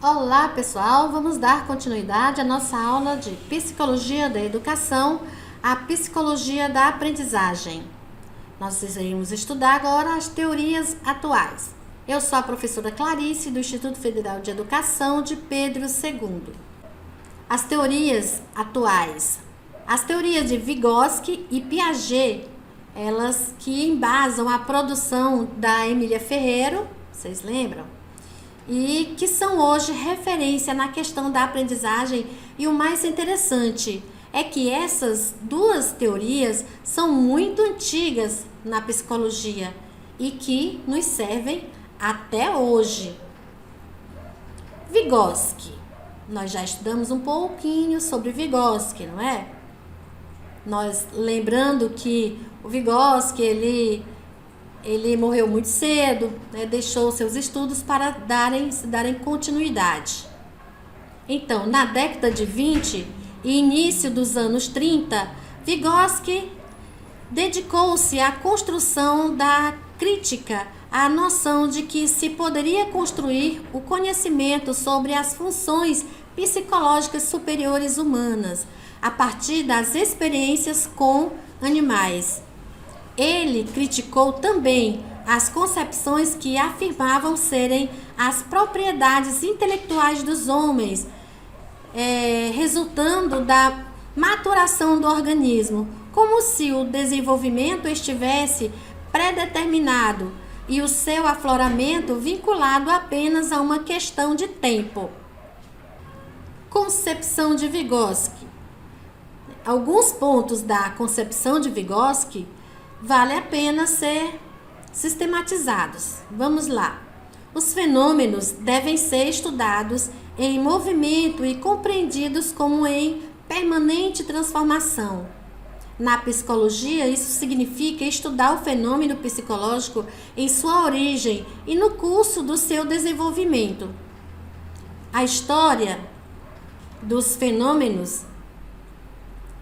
Olá, pessoal! Vamos dar continuidade à nossa aula de Psicologia da Educação, a Psicologia da Aprendizagem. Nós iremos estudar agora as teorias atuais. Eu sou a professora Clarice, do Instituto Federal de Educação de Pedro II. As teorias atuais. As teorias de Vygotsky e Piaget, elas que embasam a produção da Emília Ferreiro, vocês lembram? E que são hoje referência na questão da aprendizagem. E o mais interessante é que essas duas teorias são muito antigas na psicologia e que nos servem até hoje. Vygotsky. Nós já estudamos um pouquinho sobre Vygotsky, não é? Nós lembrando que o Vygotsky, ele morreu muito cedo, né? Deixou seus estudos para darem continuidade. Então, na década de 20 e início dos anos 30, Vygotsky dedicou-se à construção da crítica à noção de que se poderia construir o conhecimento sobre as funções psicológicas superiores humanas a partir das experiências com animais. Ele criticou também as concepções que afirmavam serem as propriedades intelectuais dos homens, resultando da maturação do organismo, como se o desenvolvimento estivesse predeterminado e o seu afloramento vinculado apenas a uma questão de tempo. Concepção de Vygotsky. Alguns pontos da concepção de Vygotsky vale a pena ser sistematizados. Vamos lá. Os fenômenos devem ser estudados em movimento e compreendidos como em permanente transformação. Na psicologia, isso significa estudar o fenômeno psicológico em sua origem e no curso do seu desenvolvimento. A história dos fenômenos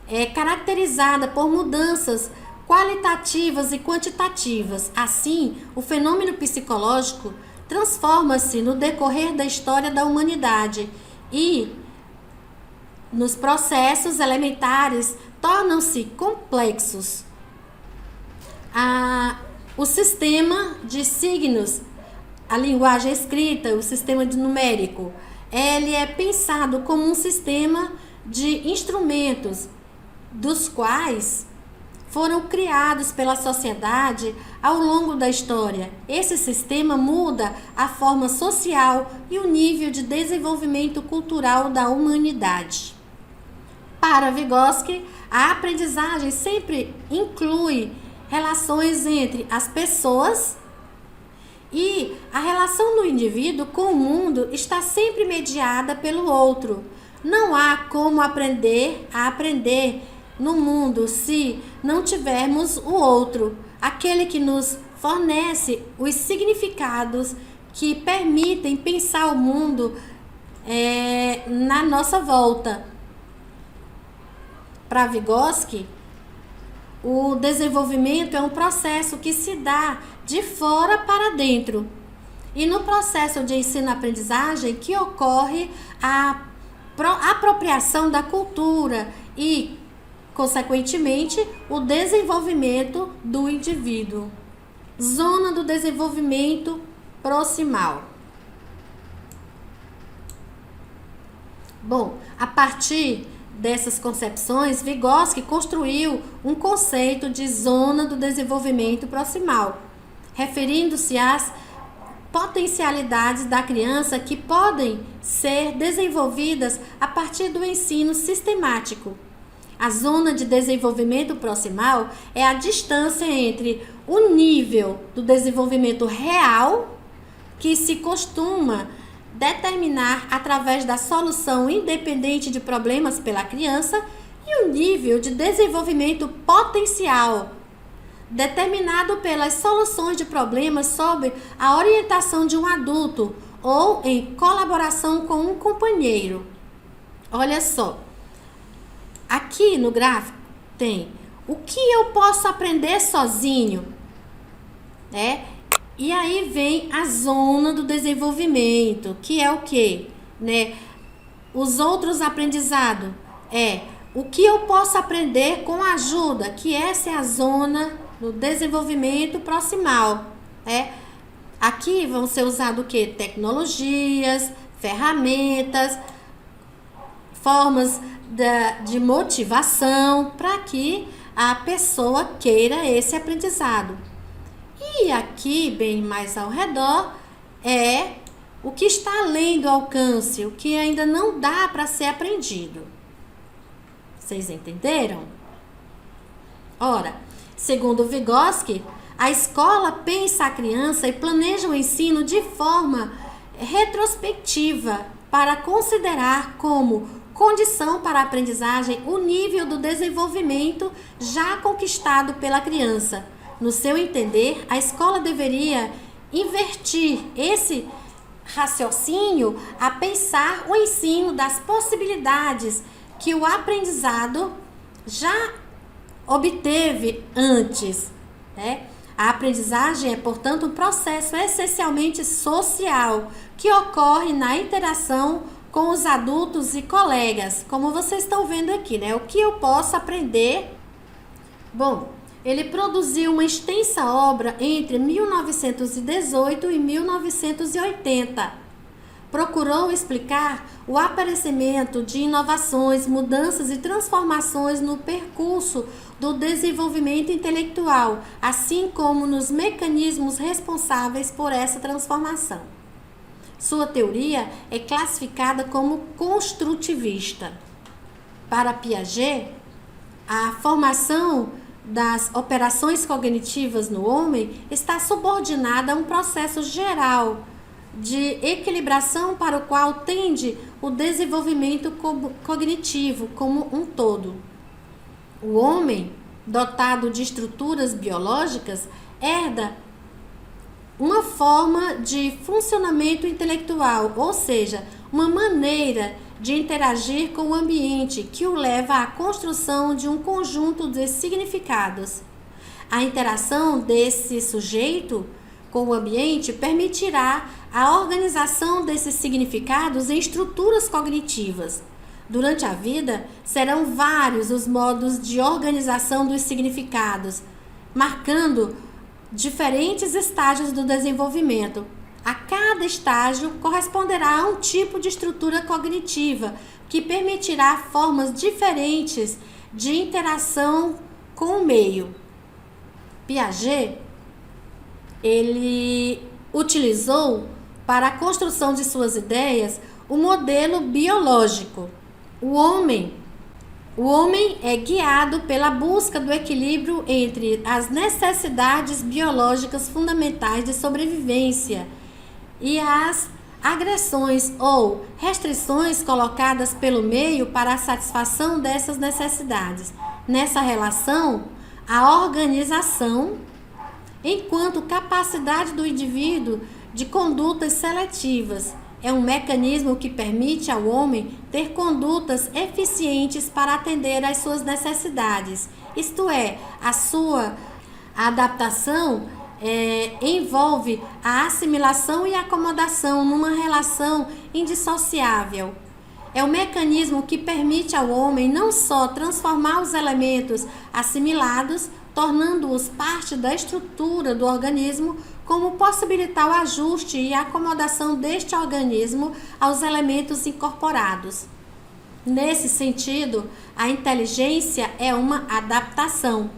é caracterizada por mudanças qualitativas e quantitativas. Assim, o fenômeno psicológico transforma-se no decorrer da história da humanidade e, nos processos elementares, tornam-se complexos. O sistema de signos, a linguagem escrita, o sistema numérico, ele é pensado como um sistema de instrumentos dos quais foram criados pela sociedade ao longo da história. Esse sistema muda a forma social e o nível de desenvolvimento cultural da humanidade. Para Vygotsky, a aprendizagem sempre inclui relações entre as pessoas e a relação do indivíduo com o mundo está sempre mediada pelo outro. Não há como aprender a aprender no mundo se não tivermos o outro, aquele que nos fornece os significados que permitem pensar o mundo na nossa volta. Para Vygotsky, o desenvolvimento é um processo que se dá de fora para dentro. E no processo de ensino-aprendizagem que ocorre a apropriação da cultura e, consequentemente, o desenvolvimento do indivíduo. Zona do desenvolvimento proximal. Bom, a partir dessas concepções, Vygotsky construiu um conceito de zona do desenvolvimento proximal, referindo-se às potencialidades da criança que podem ser desenvolvidas a partir do ensino sistemático. A zona de desenvolvimento proximal é a distância entre o nível do desenvolvimento real, que se costuma determinar através da solução independente de problemas pela criança, e o nível de desenvolvimento potencial, determinado pelas soluções de problemas sob a orientação de um adulto ou em colaboração com um companheiro. Olha só. Aqui no gráfico tem o que eu posso aprender sozinho, né? E aí vem a zona do desenvolvimento, que é o quê? né? Os outros aprendizados é o que eu posso aprender com ajuda, que essa é a zona do desenvolvimento proximal, né? Aqui vão ser usados o quê? Tecnologias, ferramentas, formas de motivação para que a pessoa queira esse aprendizado. E aqui, bem mais ao redor, é o que está além do alcance, o que ainda não dá para ser aprendido. Vocês entenderam? Ora, segundo Vygotsky, a escola pensa a criança e planeja o ensino de forma retrospectiva para considerar como condição para a aprendizagem o nível do desenvolvimento já conquistado pela criança. No seu entender, a escola deveria invertir esse raciocínio a pensar o ensino das possibilidades que o aprendizado já obteve antes, né? A aprendizagem é, portanto, um processo essencialmente social que ocorre na interação com os adultos e colegas, como vocês estão vendo aqui, né? O que eu posso aprender? Bom, ele produziu uma extensa obra entre 1918 e 1980. Procurou explicar o aparecimento de inovações, mudanças e transformações no percurso do desenvolvimento intelectual, assim como nos mecanismos responsáveis por essa transformação. Sua teoria é classificada como construtivista. Para Piaget, a formação das operações cognitivas no homem está subordinada a um processo geral de equilibração para o qual tende o desenvolvimento cognitivo como um todo. O homem, dotado de estruturas biológicas, herda uma forma de funcionamento intelectual, ou seja, uma maneira de interagir com o ambiente que o leva à construção de um conjunto de significados. A interação desse sujeito com o ambiente permitirá a organização desses significados em estruturas cognitivas. Durante a vida, serão vários os modos de organização dos significados, marcando diferentes estágios do desenvolvimento. A cada estágio corresponderá a um tipo de estrutura cognitiva que permitirá formas diferentes de interação com o meio. Piaget, ele utilizou para a construção de suas ideias o modelo biológico. O homem é guiado pela busca do equilíbrio entre as necessidades biológicas fundamentais de sobrevivência e as agressões ou restrições colocadas pelo meio para a satisfação dessas necessidades. Nessa relação, a organização, enquanto capacidade do indivíduo de condutas seletivas, é um mecanismo que permite ao homem ter condutas eficientes para atender às suas necessidades. Isto é, a sua adaptação envolve a assimilação e acomodação numa relação indissociável. É um mecanismo que permite ao homem não só transformar os elementos assimilados, tornando-os parte da estrutura do organismo, como possibilitar o ajuste e a acomodação deste organismo aos elementos incorporados. Nesse sentido, a inteligência é uma adaptação.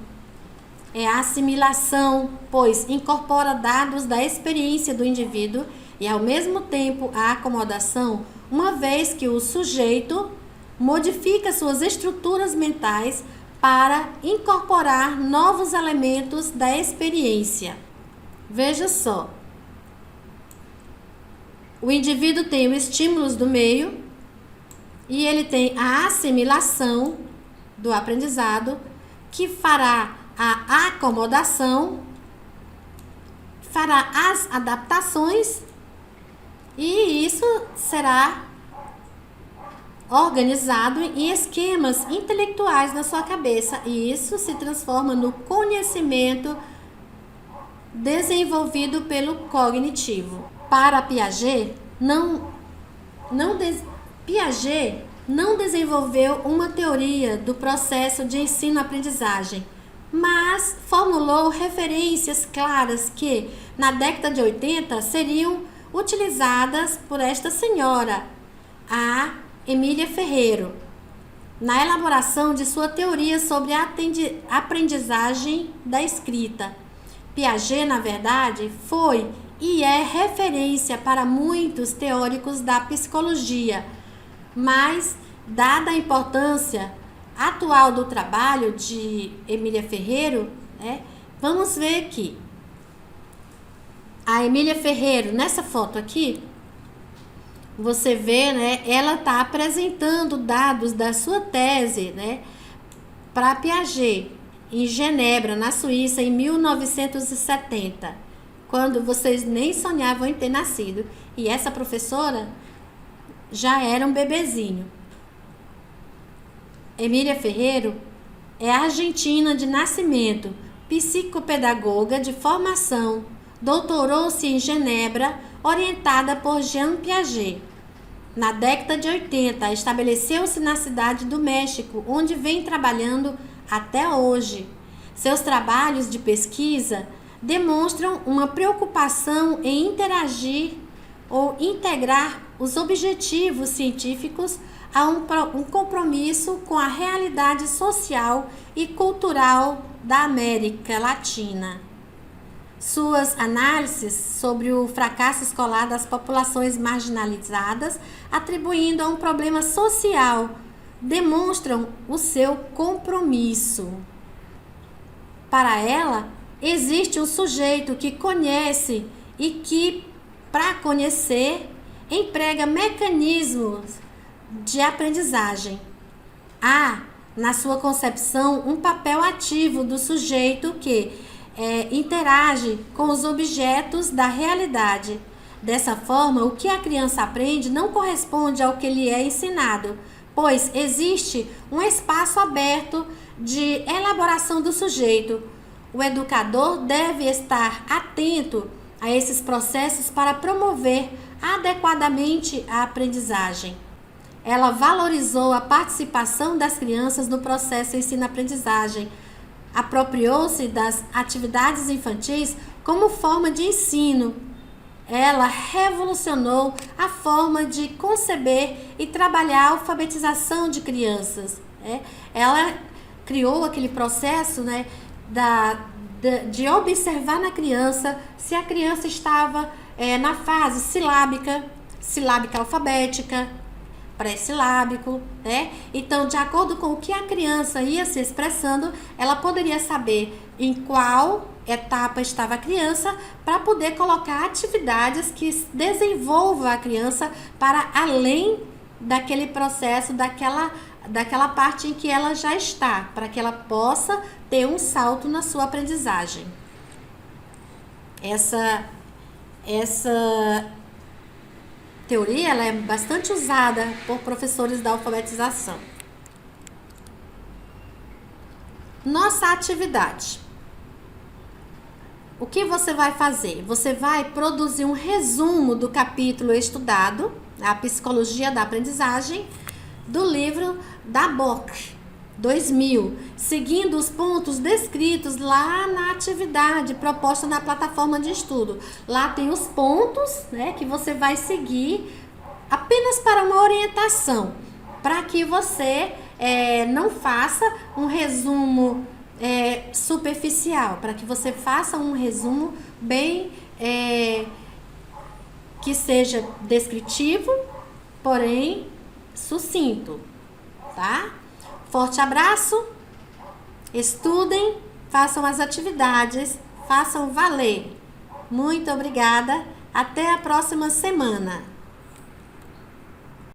É a assimilação, pois incorpora dados da experiência do indivíduo, e ao mesmo tempo a acomodação, uma vez que o sujeito modifica suas estruturas mentais para incorporar novos elementos da experiência. Veja só, o indivíduo tem os estímulos do meio e ele tem a assimilação do aprendizado, que fará a acomodação, fará as adaptações, e isso será organizado em esquemas intelectuais na sua cabeça, e isso se transforma no conhecimento desenvolvido pelo cognitivo. Para Piaget, não Piaget não desenvolveu uma teoria do processo de ensino-aprendizagem, mas formulou referências claras que, na década de 80, seriam utilizadas por esta senhora, a Emília Ferreiro, na elaboração de sua teoria sobre a aprendizagem da escrita. Piaget, na verdade, foi e é referência para muitos teóricos da psicologia, mas, dada a importância atual do trabalho de Emília Ferreiro, vamos ver aqui. A Emília Ferreiro, nessa foto aqui, você vê, ela está apresentando dados da sua tese, para Piaget, em Genebra, na Suíça, em 1970, quando vocês nem sonhavam em ter nascido. E essa professora já era um bebezinho. Emília Ferreiro é argentina de nascimento, psicopedagoga de formação, doutorou-se em Genebra, orientada por Jean Piaget. Na década de 80, estabeleceu-se na cidade do México, onde vem trabalhando até hoje. Seus trabalhos de pesquisa demonstram uma preocupação em interagir ou integrar os objetivos científicos a um compromisso com a realidade social e cultural da América Latina. Suas análises sobre o fracasso escolar das populações marginalizadas, atribuindo a um problema social, demonstram o seu compromisso. Para ela, existe um sujeito que conhece e que, para conhecer, emprega mecanismos de aprendizagem. Há, na sua concepção, um papel ativo do sujeito que interage com os objetos da realidade. Dessa forma, o que a criança aprende não corresponde ao que lhe é ensinado, pois existe um espaço aberto de elaboração do sujeito. O educador deve estar atento a esses processos para promover adequadamente a aprendizagem. Ela valorizou a participação das crianças no processo ensino-aprendizagem, apropriou-se das atividades infantis como forma de ensino. Ela revolucionou a forma de conceber e trabalhar a alfabetização de crianças. Ela criou aquele processo, de observar na criança se a criança estava na fase silábica alfabética, pré-silábico, Então, de acordo com o que a criança ia se expressando, ela poderia saber em qual etapa estava a criança para poder colocar atividades que desenvolvam a criança para além daquele processo, daquela parte em que ela já está, para que ela possa ter um salto na sua aprendizagem. Essa teoria ela é bastante usada por professores da alfabetização. Nossa atividade. O que você vai fazer? Você vai produzir um resumo do capítulo estudado, a Psicologia da Aprendizagem, do livro da Bock, 2000, seguindo os pontos descritos lá na atividade proposta na plataforma de estudo. Lá tem os pontos, que você vai seguir apenas para uma orientação, para que você não faça um resumo superficial, para que você faça um resumo bem que seja descritivo, porém sucinto, tá? Forte abraço, estudem, façam as atividades, façam valer. Muito obrigada, até a próxima semana.